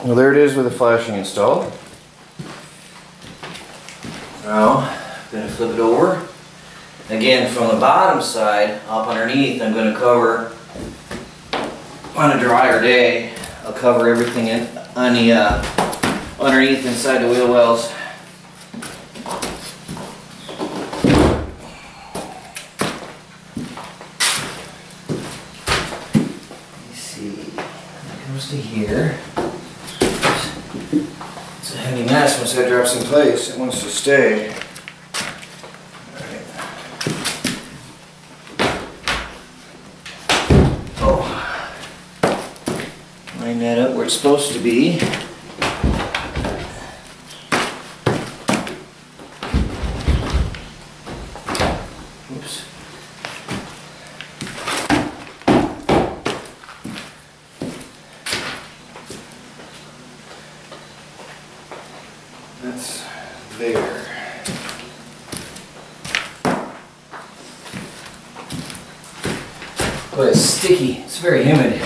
Well, there it is with the flashing installed. Now, I'm going to flip it over. Again, from the bottom side, up underneath, I'm going to cover, on a drier day, I'll cover everything in, on the underneath inside the wheel wells. Let's see, that goes to here. It's a heavy mess once that drops in place. It wants to stay. Line that up where it's supposed to be. Oops. That's there. But it's sticky. It's very humid.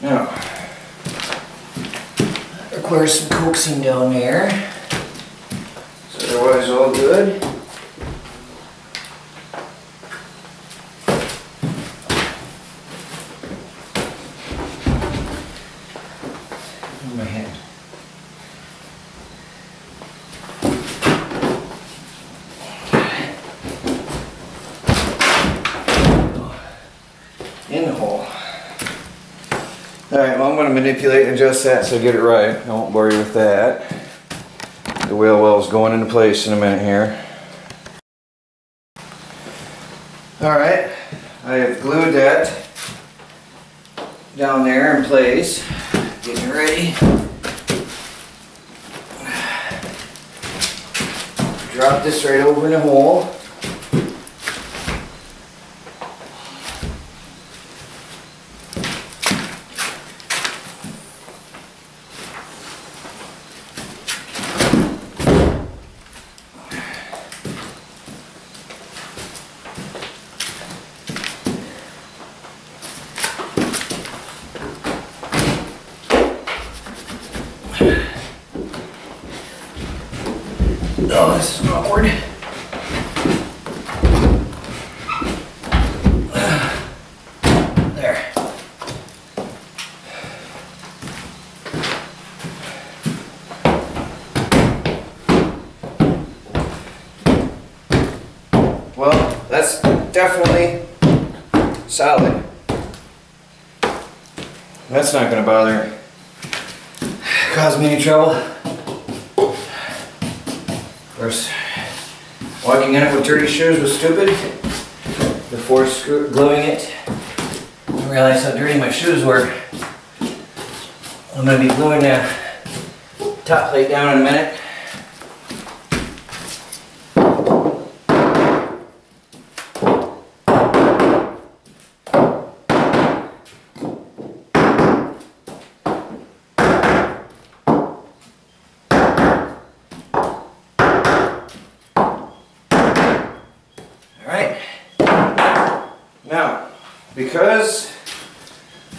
Now, that requires some coaxing down there. So otherwise all good. Oh, my hand. In the hole. Alright, well, I'm going to manipulate and adjust that so I get it right. I won't bore you with that. The wheel well is going into place in a minute here. Alright, I have glued that down there in place. Getting ready. Drop this right over in the hole. Oh, this is awkward. There. Well, that's definitely solid. That's not going to bother cause me any trouble. Of course, walking in it with dirty shoes was stupid. Before gluing it, I realized how dirty my shoes were. I'm going to be gluing the top plate down in a minute. Now, because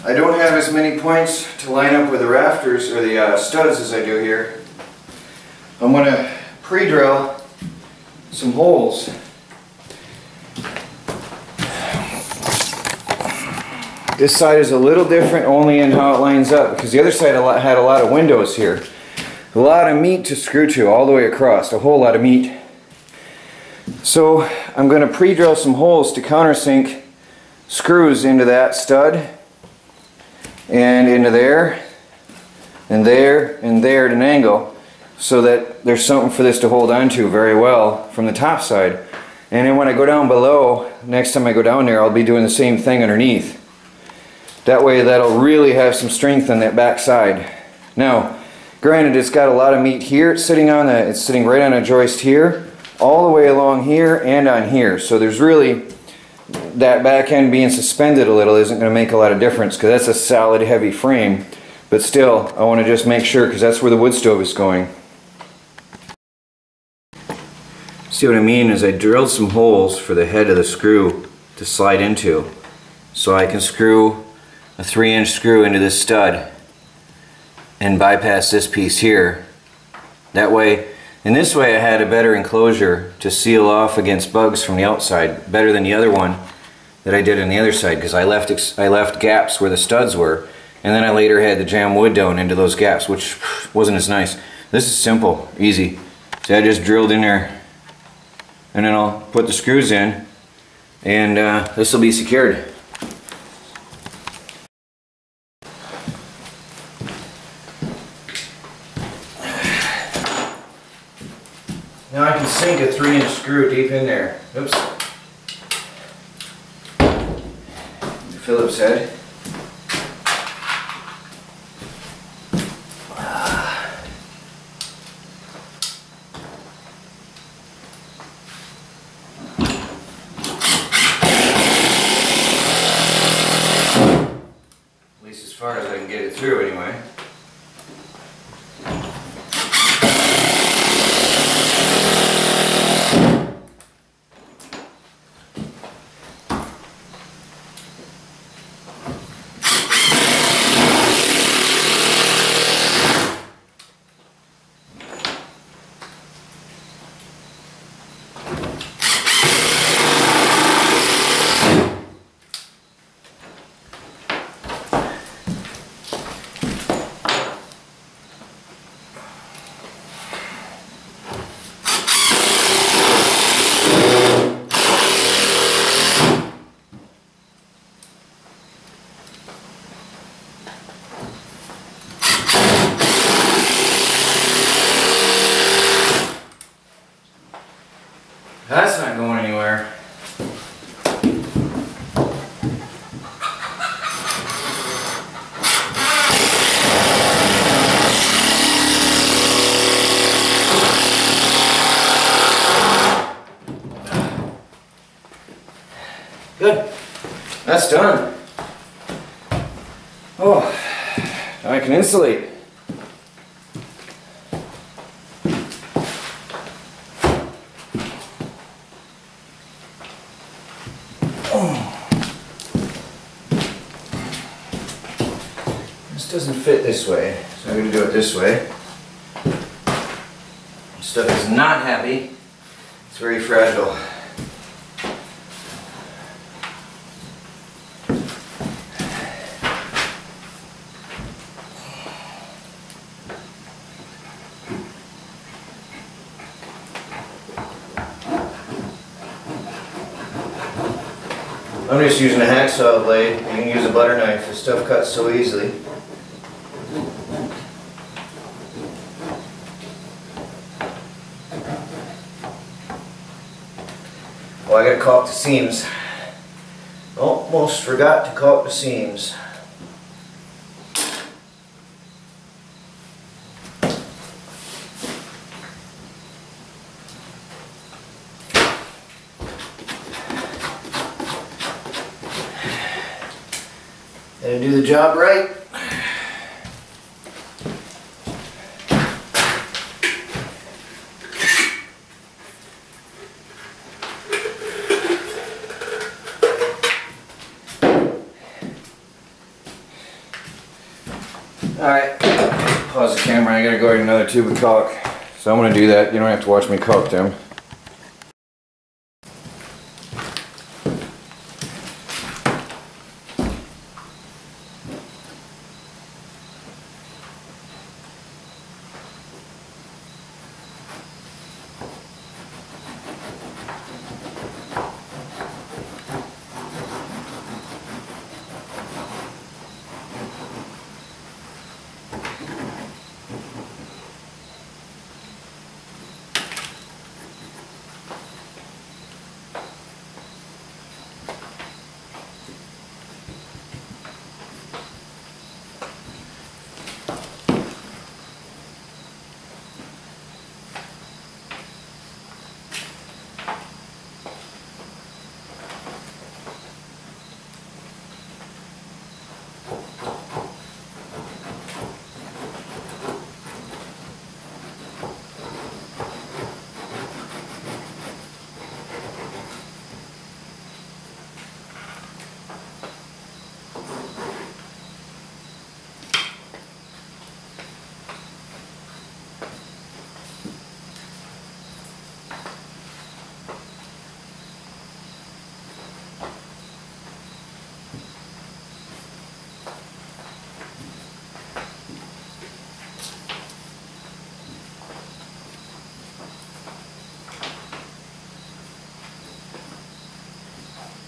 I don't have as many points to line up with the rafters or the studs as I do here, I'm going to pre-drill some holes. This side is a little different only in how it lines up, because the other side had a lot of windows here. A lot of meat to screw to all the way across, a whole lot of meat. So I'm going to pre-drill some holes to countersink screws into that stud and into there and there and there at an angle, so that there's something for this to hold on to very well from the top side. And then when I go down below, next time I go down there, I'll be doing the same thing underneath. That way that'll really have some strength on that back side. Now, granted, it's got a lot of meat here. It's sitting right on a joist here, all the way along here and on here. So there's really, that back end being suspended a little isn't going to make a lot of difference, because that's a solid heavy frame. But still, I want to just make sure, because that's where the wood stove is going. See what I mean is I drilled some holes for the head of the screw to slide into. so I can screw a 3-inch screw into this stud and bypass this piece here. That way, in this way, I had a better enclosure to seal off against bugs from the outside, better than the other one that I did on the other side, because I left gaps where the studs were, and then I later had to jam wood down into those gaps, which wasn't as nice. This is simple, easy. So I just drilled in there, and then I'll put the screws in, and this will be secured. Now I can sink a 3-inch screw deep in there. Oops. Phillips head. At least as far as I can get it through anyway. That's not going anywhere. Good. That's done. Oh, now I can insulate. This doesn't fit this way, so I'm going to do it this way. Stuff is not happy. It's very fragile. I'm just using a hacksaw blade. You can use a butter knife. This stuff cuts so easily. Oh, I gotta caulk the seams. Almost forgot to caulk the seams. Gotta do the job right. Alright, pause the camera, I gotta go get another tube of caulk. So I'm gonna do that, you don't have to watch me caulk them.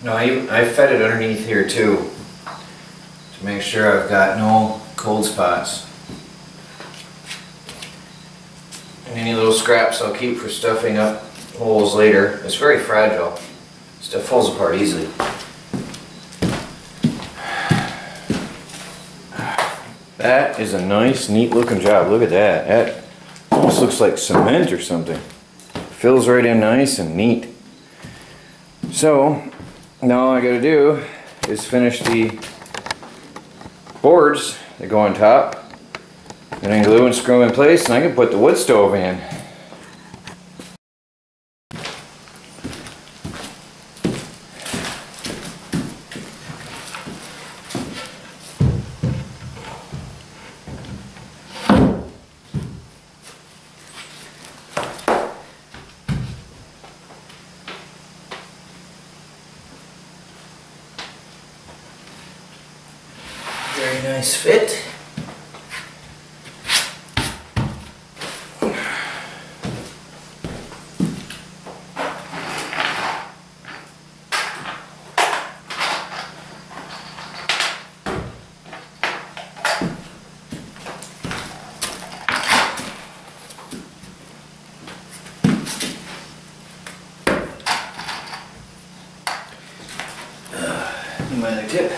No, I fed it underneath here too, to make sure I've got no cold spots. And any little scraps I'll keep for stuffing up holes later. It's very fragile. Stuff falls apart easily. That is a nice, neat looking job. Look at that. That almost looks like cement or something. Fills right in nice and neat. So, now all I gotta do is finish the boards that go on top, and then glue and screw them in place, and I can put the wood stove in. Very nice fit. My other tip.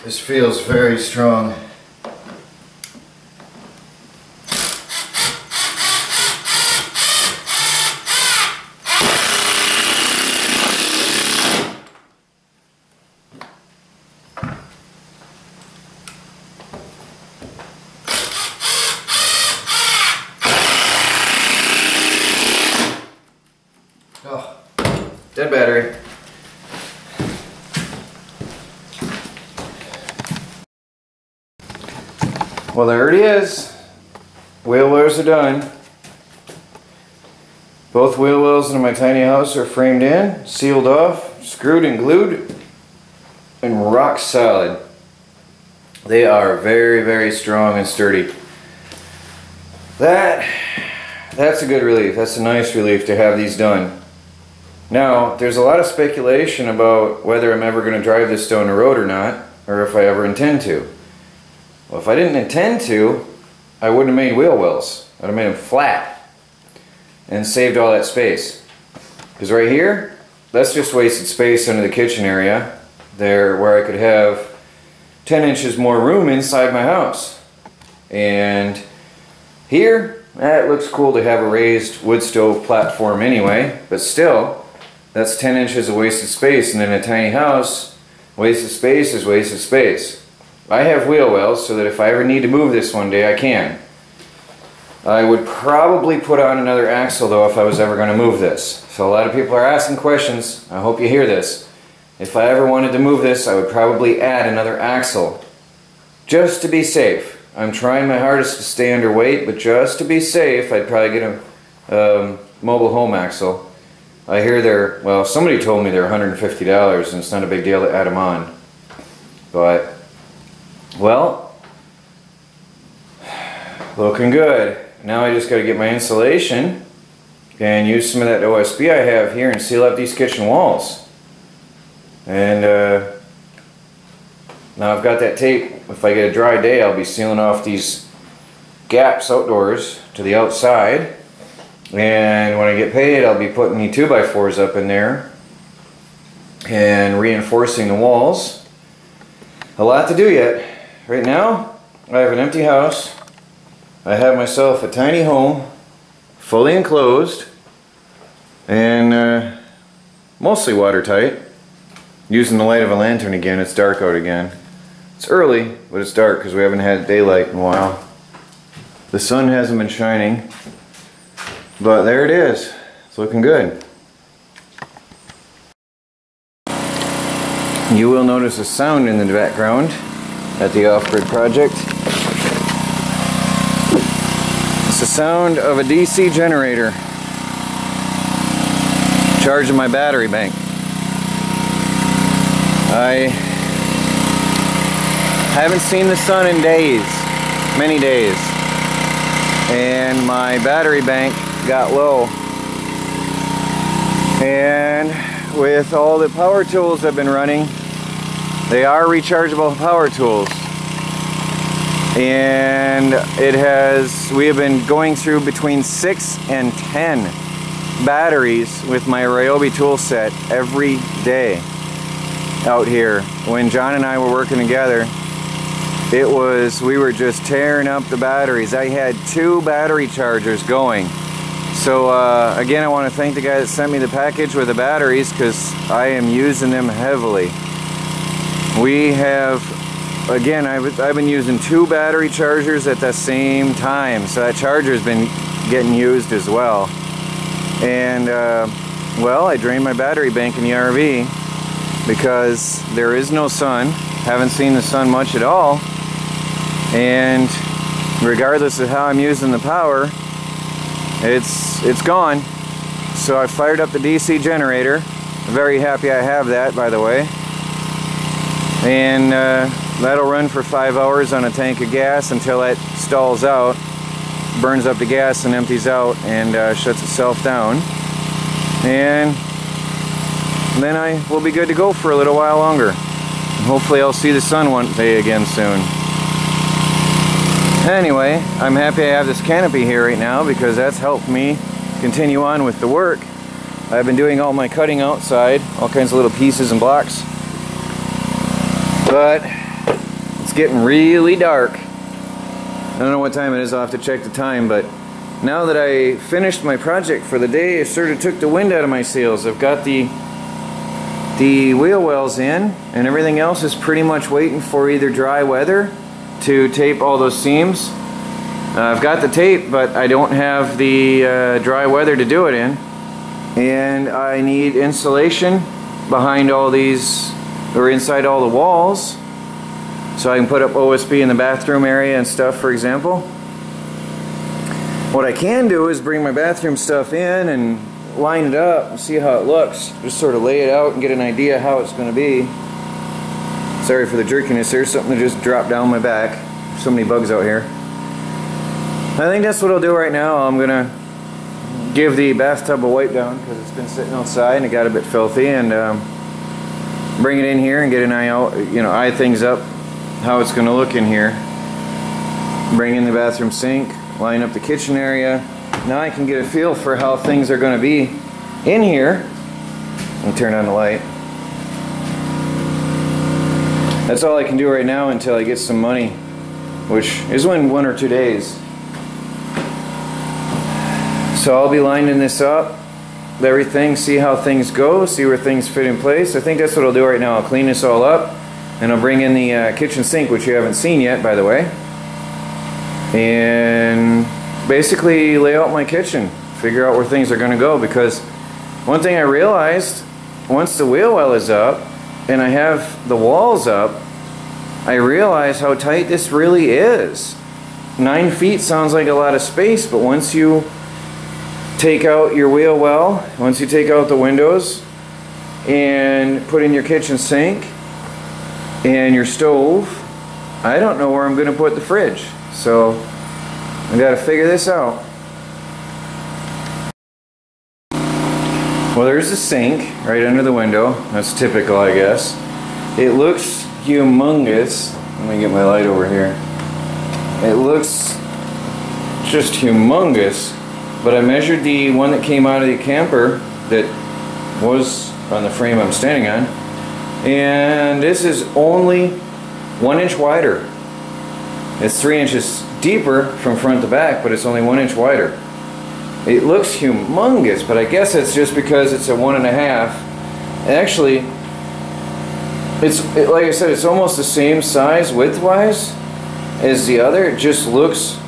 This feels very strong. Oh, dead battery. Well, there it is. Wheel wells are done. Both wheel wells in my tiny house are framed in, sealed off, screwed and glued, and rock solid. They are very, very strong and sturdy. That's a good relief. That's a nice relief to have these done. Now, there's a lot of speculation about whether I'm ever going to drive this down the road or not, or if I ever intend to. Well, if I didn't intend to, I wouldn't have made wheel wells. I'd have made them flat and saved all that space. Because right here, that's just wasted space under the kitchen area there where I could have 10 inches more room inside my house. And here, it looks cool to have a raised wood stove platform anyway, but still, that's 10 inches of wasted space, and in a tiny house, wasted space is wasted space. I have wheel wells so that if I ever need to move this one day, I can. I would probably put on another axle though if I was ever going to move this. So a lot of people are asking questions. I hope you hear this. If I ever wanted to move this, I would probably add another axle. Just to be safe. I'm trying my hardest to stay underweight, but just to be safe, I'd probably get a mobile home axle. I hear they're, well, somebody told me they're $150 and it's not a big deal to add them on. But well, looking good. Now I just got to get my insulation and use some of that OSB I have here and seal up these kitchen walls. And now I've got that tape. If I get a dry day, I'll be sealing off these gaps outdoors to the outside. And when I get paid, I'll be putting the 2x4s up in there and reinforcing the walls. A lot to do yet. Right now, I have an empty house. I have myself a tiny home, fully enclosed, and mostly watertight. using the light of a lantern again. It's dark out again. It's early, but it's dark because we haven't had daylight in a while. The sun hasn't been shining, but there it is. It's looking good. You will notice a sound in the background at the off-grid project. It's the sound of a DC generator charging my battery bank. I haven't seen the sun in days, many days, and my battery bank got low. And with all the power tools I've been running, they are rechargeable power tools, and we have been going through between 6 and 10 batteries with my Ryobi tool set every day out here. When John and I were working together, we were just tearing up the batteries. I had 2 battery chargers going. So again, I want to thank the guy that sent me the package with the batteries, because I am using them heavily. We have, again, I've been using 2 battery chargers at the same time, so that charger's been getting used as well. And well, I drained my battery bank in the RV because there is no sun. Haven't seen the sun much at all, and regardless of how I'm using the power, it's gone. So I fired up the DC generator. Very happy I have that, by the way. And that'll run for 5 hours on a tank of gas until it stalls out, burns up the gas and empties out, and shuts itself down. And then I will be good to go for a little while longer. And hopefully I'll see the sun one day again soon. Anyway, I'm happy I have this canopy here right now, because that's helped me continue on with the work. I've been doing all my cutting outside, all kinds of little pieces and blocks. But it's getting really dark. I don't know what time it is, I'll have to check the time, but now that I finished my project for the day, I sort of took the wind out of my sails. I've got the wheel wells in, and everything else is pretty much waiting for either dry weather to tape all those seams. I've got the tape, but I don't have the dry weather to do it in. And I need insulation behind all these, or inside all the walls, so I can put up OSB in the bathroom area and stuff, for example. What I can do is bring my bathroom stuff in and line it up and see how it looks. Just sort of lay it out and get an idea how it's going to be. Sorry for the jerkiness here, something that just dropped down my back. So many bugs out here. I think that's what I'll do right now. I'm going to give the bathtub a wipe down because it's been sitting outside and it got a bit filthy, and bring it in here and get an eye out, eye things up, how it's going to look in here. Bring in the bathroom sink, line up the kitchen area. Now I can get a feel for how things are going to be in here. Let me turn on the light. That's all I can do right now until I get some money, which is in 1 or 2 days. So I'll be lining this up, everything, see how things go, see where things fit in place. I think that's what I'll do right now. I'll clean this all up, and I'll bring in the kitchen sink, which you haven't seen yet, by the way, and basically lay out my kitchen, figure out where things are going to go. Because one thing I realized, once the wheel well is up and I have the walls up, I realize how tight this really is. 9 feet sounds like a lot of space, but once you take out your wheel well, once you take out the windows and put in your kitchen sink and your stove, I don't know where I'm going to put the fridge. So I got to figure this out. Well, there's a sink right under the window. That's typical, I guess. It looks humongous. Let me get my light over here. It looks just humongous. But I measured the one that came out of the camper that was on the frame I'm standing on, and this is only 1 inch wider. It's 3 inches deeper from front to back, but it's only 1 inch wider. It looks humongous, but I guess it's just because it's a 1.5. Actually, like I said, it's almost the same size width-wise as the other. It just looks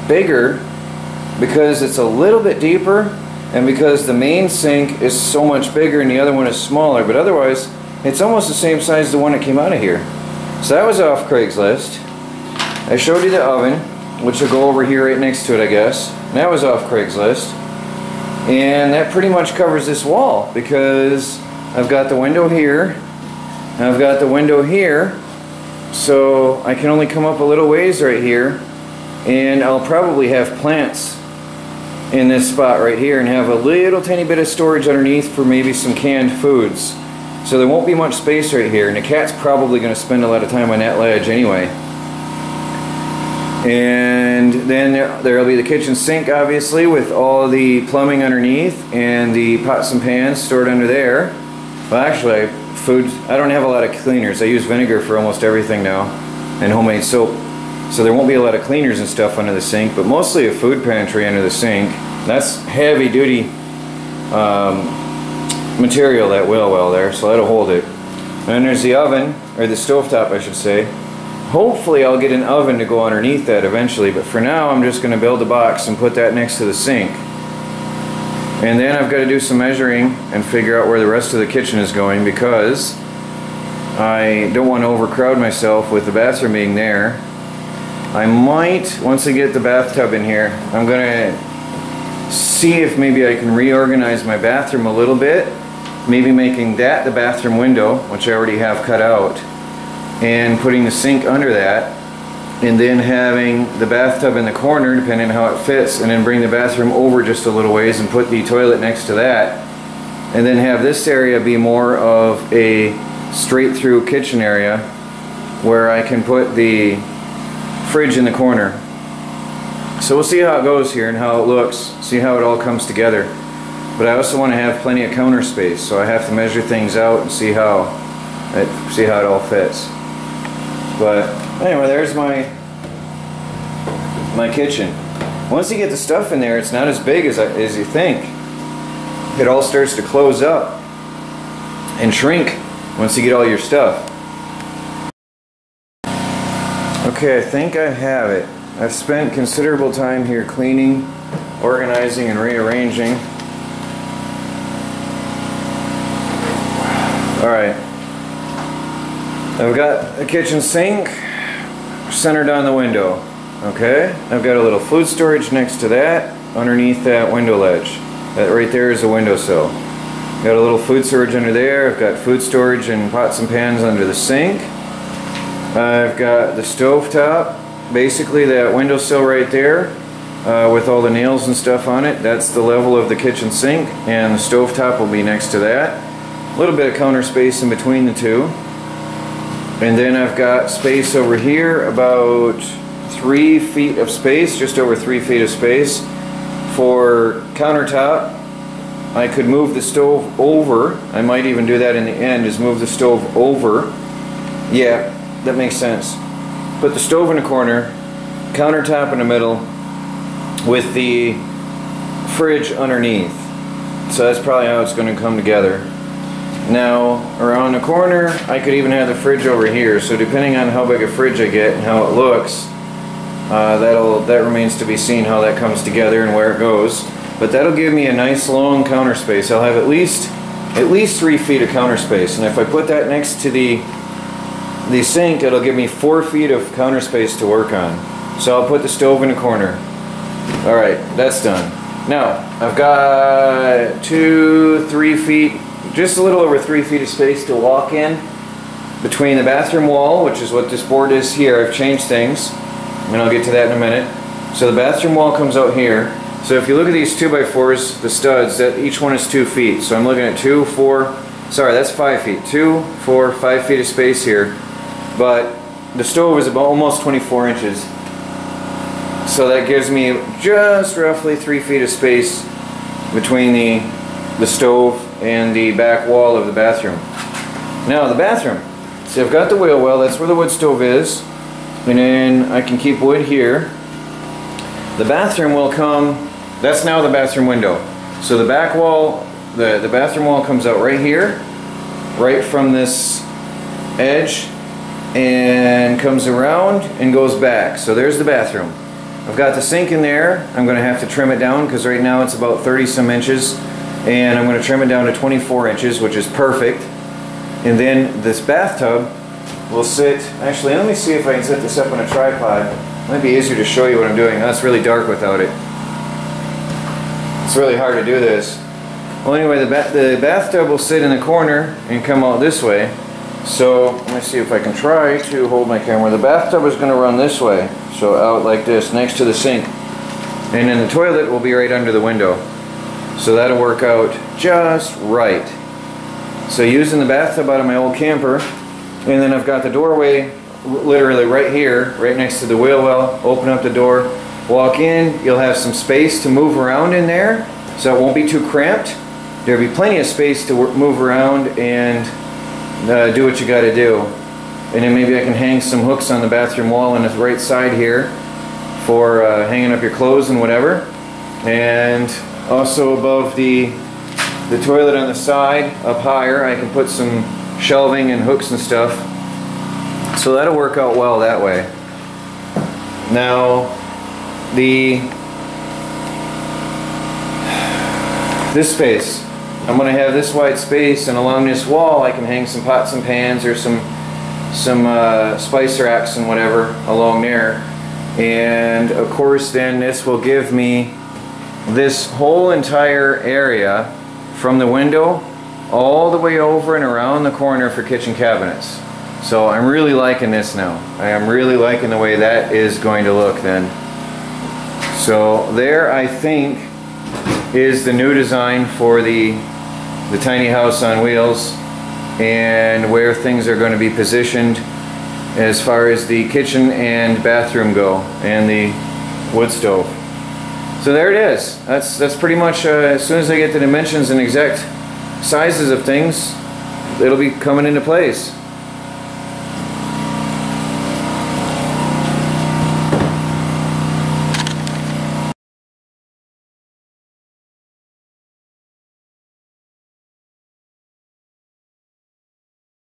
bigger because it's a little bit deeper and because the main sink is so much bigger and the other one is smaller. But otherwise, it's almost the same size as the one that came out of here. So that was off Craigslist. I showed you the oven, which will go over here right next to it, I guess. And that was off Craigslist. And that pretty much covers this wall because I've got the window here, and I've got the window here, so I can only come up a little ways right here, and I'll probably have plants in this spot right here and have a little tiny bit of storage underneath for maybe some canned foods. So there won't be much space right here, and the cat's probably going to spend a lot of time on that ledge anyway. And then there'll be the kitchen sink, obviously, with all the plumbing underneath and the pots and pans stored under there. Well, actually, I don't have a lot of cleaners. I use vinegar for almost everything now, and homemade soap. So there won't be a lot of cleaners and stuff under the sink, but mostly a food pantry under the sink. That's heavy duty material, that wheel well there, so that'll hold it. And then there's the oven, or the stovetop I should say. Hopefully I'll get an oven to go underneath that eventually, but for now I'm just going to build a box and put that next to the sink. And then I've got to do some measuring and figure out where the rest of the kitchen is going, because I don't want to overcrowd myself with the bathroom being there. I might, once I get the bathtub in here, I'm going to see if maybe I can reorganize my bathroom a little bit, maybe making that the bathroom window, which I already have cut out, and putting the sink under that, and then having the bathtub in the corner depending on how it fits, and then bring the bathroom over just a little ways and put the toilet next to that, and then have this area be more of a straight through kitchen area where I can put the fridge in the corner. So we'll see how it goes here and how it looks, see how it all comes together. But I also want to have plenty of counter space, so I have to measure things out and see how it all fits. But anyway, there's my kitchen. Once you get the stuff in there, it's not as big as you think. It all starts to close up and shrink once you get all your stuff. Okay, I think I have it. I've spent considerable time here cleaning, organizing, and rearranging. Alright. I've got a kitchen sink centered on the window. Okay, I've got a little food storage next to that, underneath that window ledge. That right there is a windowsill. Got a little food storage under there. I've got food storage and pots and pans under the sink. I've got the stovetop, basically that windowsill right there, with all the nails and stuff on it. That's the level of the kitchen sink, and the stovetop will be next to that. A little bit of counter space in between the two. And then I've got space over here, about 3 feet of space, just over 3 feet of space for countertop. I could move the stove over. I might even do that in the end, is move the stove over. Yeah, that makes sense. Put the stove in the corner, countertop in the middle, with the fridge underneath. So that's probably how it's going to come together. Now, around the corner, I could even have the fridge over here. So depending on how big a fridge I get and how it looks, that remains to be seen how that comes together and where it goes. But that'll give me a nice long counter space. I'll have at least 3 feet of counter space. And if I put that next to the sink, it'll give me 4 feet of counter space to work on. So I'll put the stove in the corner. Alright, that's done. Now, I've got 2-3 feet, just a little over 3 feet of space to walk in between the bathroom wall, which is what this board is here. I've changed things, and I'll get to that in a minute. So the bathroom wall comes out here. So if you look at these 2x4s, the studs, that each one is 2 feet. So I'm looking at 2, 4, sorry, that's 5 feet. 2, 4, 5 feet of space here. But the stove is about almost 24 inches. So that gives me just roughly 3 feet of space between the stove and the back wall of the bathroom. Now the bathroom. See, I've got the wheel well, that's where the wood stove is. And then I can keep wood here. The bathroom will come, that's now the bathroom window. So the back wall, the bathroom wall comes out right here, right from this edge and comes around and goes back. So there's the bathroom. I've got the sink in there. I'm going to have to trim it down because right now it's about 30 some inches, and I'm going to trim it down to 24 inches, which is perfect. And then this bathtub will sit, actually let me see if I can set this up on a tripod. It might be easier to show you what I'm doing. Oh, it's really dark without it. It's really hard to do this. Well, anyway, the bathtub will sit in the corner and come out this way. So let me see if I can try to hold my camera. The bathtub is going to run this way, so out like this next to the sink, and then the toilet will be right under the window. So that'll work out just right. So using the bathtub out of my old camper, and then I've got the doorway literally right here, right next to the wheel well. Open up the door, walk in, you'll have some space to move around in there, so it won't be too cramped. There'll be plenty of space to move around and do what you got to do. And then maybe I can hang some hooks on the bathroom wall on the right side here for hanging up your clothes and whatever. And also above the toilet on the side, up higher, I can put some shelving and hooks and stuff. So that'll work out well that way. Now, this space, I'm going to have this wide space, and along this wall I can hang some pots and pans or some spice racks and whatever along there. And of course then this will give me this whole entire area from the window all the way over and around the corner for kitchen cabinets. So I'm really liking this now. I am really liking the way that is going to look then. So there, I think, is the new design for the tiny house on wheels, and where things are going to be positioned as far as the kitchen and bathroom go, and the wood stove. So there it is. That's pretty much, as soon as I get the dimensions and exact sizes of things, it'll be coming into place.